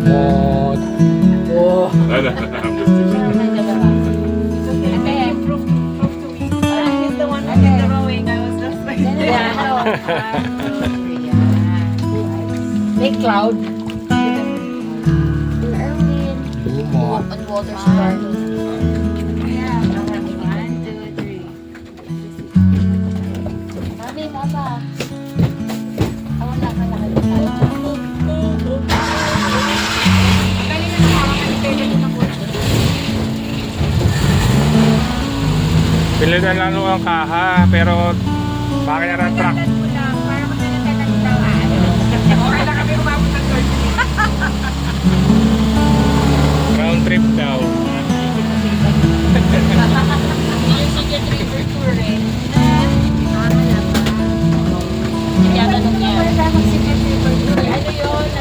Mod. Oh. I'm just teasing. Okay, prove to me. He's the one who did the rowing. I was just like, Make cloud. Mod. On water star. yeah. 1, 2, 3. Mami, mama. Ako na, malaki. Pilitan lang nung ang kaha, pero bakit na truck? Okay lang kami umabot ng 30. Round trip daw. Yung Secret River Tour eh. Yata nung yan. Ano yun?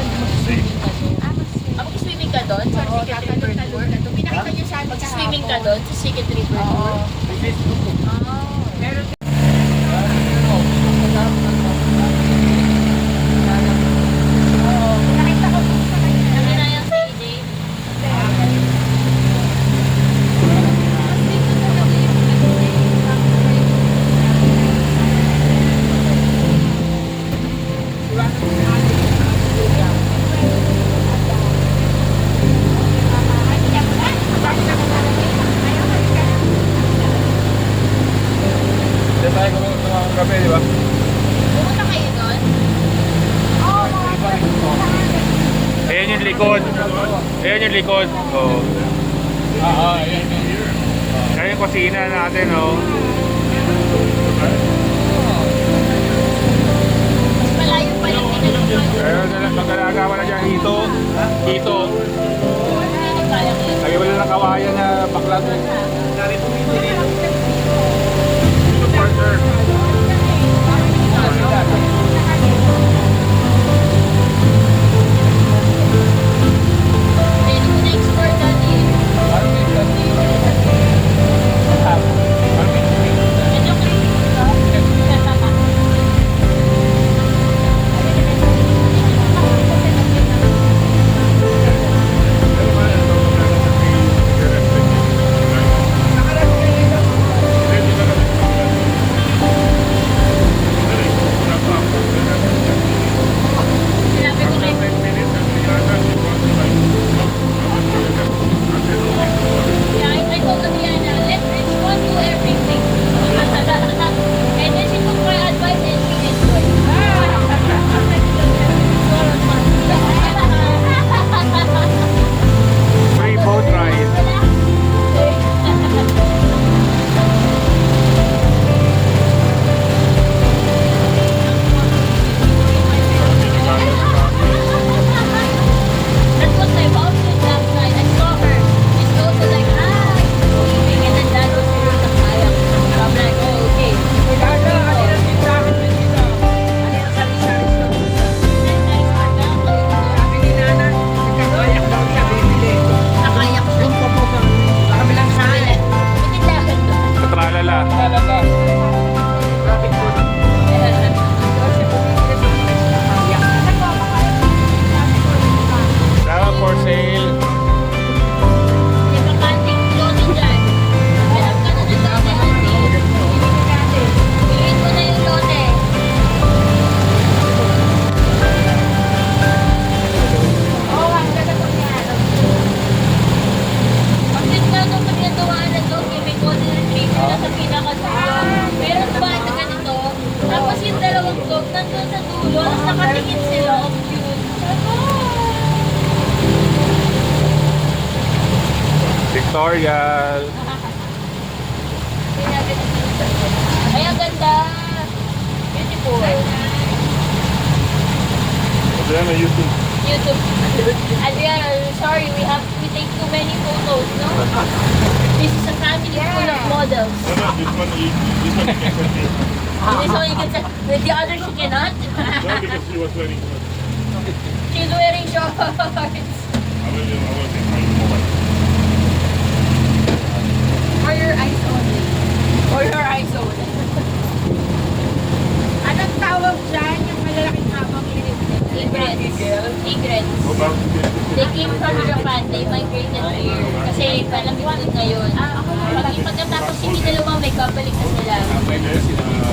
Mag-swimming ka doon? Sa Secret River Tour? Pinakita niyo sa amin Mag-swimming ka doon sa Secret River Tour? Meron nakita ko dun sa kanya. Nanginayang si EJ. Hindi tayo kung ng gabi, di ba? Pumunta kayo doon? Ayan yung likod. Ayan yung likod. Oh. Ayan. Ayan yung kusina natin, oh. Mas malayo pa yung tinanong. Pero magkalagawa na dyan, hito. Hito. Hindi kaya ko yun. Lagi wala ng kawayan na baklat. Supporter. Hindi ko na-explore dati eh. Medyo creepy ka. Sinabi ko kay I told Diana, let Rich one do everything. And then she took my advice and she enjoyed. Free boat ride. That was my outfit last night. I saw her. She's also like, sleeping. And then that was her the kayak. So I'm like, oh, okay. Nakayak siya. Saan? Pitindahan doon. Katralala. Kaya for sale. May bakanting lote dyan. Hanap ka na ng lote, auntie. Piliin mo na yung lote. Pag-click ka nung pagkatawanan doon, may golden retriever na sa pinakadulo. Meron ba ito ganito? Tapos yung dalawang dog nandun sa dulo, tapos nakatingin sila. Ang cute. Victorial. Ay, ang ganda. Beautiful. Then I used to. YouTube. Adriana, sorry, we take too many photos, no? This is a family full of models. No, this one you can continue. This one you can say, the other she cannot. No, because she was wearing. She's wearing shorts. I will take my mobile. For your eyes only. For your eyes only. Anong tawag dyan? Yung malalaking habang lilit nila. Egrets. Egrets. What about They came from Japan. They migrated here. Kasi malamig din ngayon. Pagkatapos hindi dalawang may babalik na sila.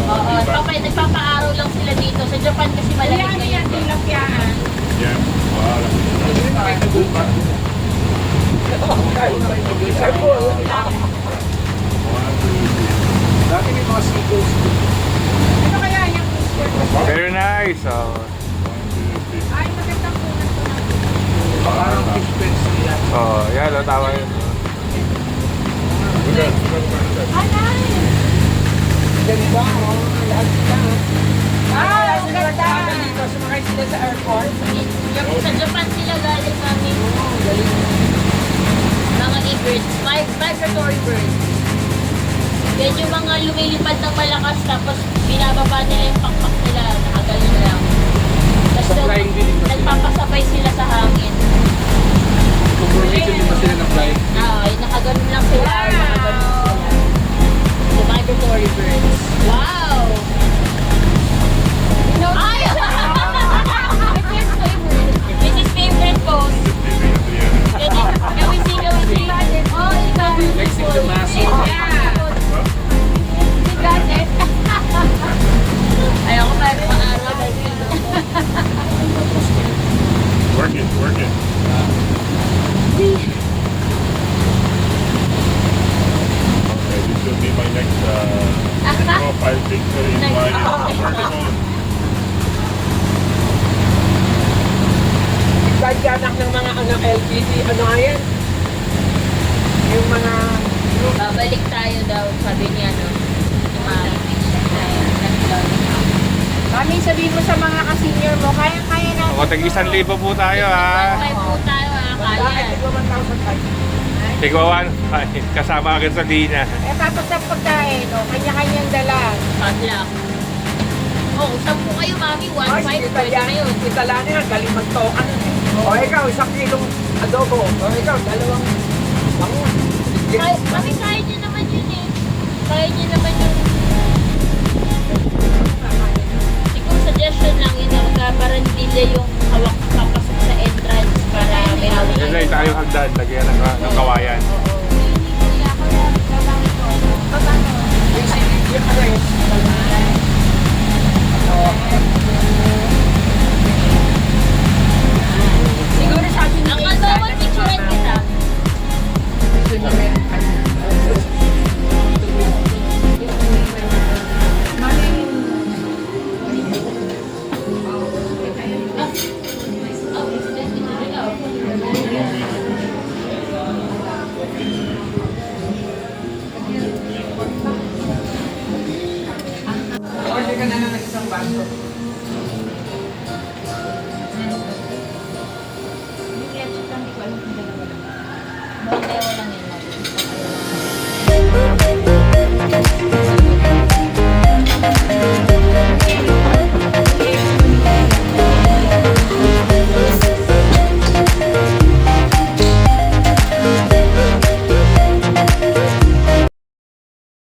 Oo. Nagpapaaraw lang sila dito. Sa Japan kasi malamig ngayon. Tilapyaan. Yeah. Dati may mga seagulls. Ano kaya yung Christian? Very nice. Oh. Ay, magandang punan ko na. Parang fish pens nila. Oh, yan, oh, tama yun. Ah, nice. Ganda, oh. Lahat sila. Ah, ang ganda. Dito, sumakay sila sa airport. Sa Japan sila galing namin. Mga egrets. Migratory birds. Yan yung mga lumilipad ng malakas tapos binababa nila yung pakpak nila. Nakagaling lang. Tapos Flying din ba sila? nagpapasabay sila sa hangin. Kung formation din ba sila na fly? Nakaganon lang sila. Nakaganon sila. The migratory birds. Wow! Ay! This is favorite pose. Can we see? Oh, ikaw. Like si Damaso. Got it. Ayoko pa rin maaraw. Work it, work it. Okay, this will be my next 5 things that is my Pagkanak ng mga LPG, ano nga yan? Yung mga... Babalik tayo daw, sabi niya, no? Ni Mami. Mami, sabihin mo sa mga ka-senior mo, kaya-kaya na. Ako, tag-1,000 po tayo, ha. 1.5 po tayo, Bakit kaya. di ba 1,000 Tigwawan. Kasama ka sa Lina. Eh, tapos sa pagkain, no? Kanya-kanyang dala. Padlock. Oh, 10 kayo, Mami. 1.5. Ay, Pwede na yun. Italiano yan, galing magtokan. O ikaw, 1 kilong adobo. O ikaw, 2 bangun. Mami, kaya niyo naman yun eh. Kaya niyo naman yun. Siguro suggestion lang yun na para hindi nila yung hawak papasok sa entrance para may hawak. Ilagay tayong hagdan. Lagyan ng kawayan. Yung silid yung ano yun. Siguro sabi ni Ang bawat picturean kita. Order ka na ng isang baso.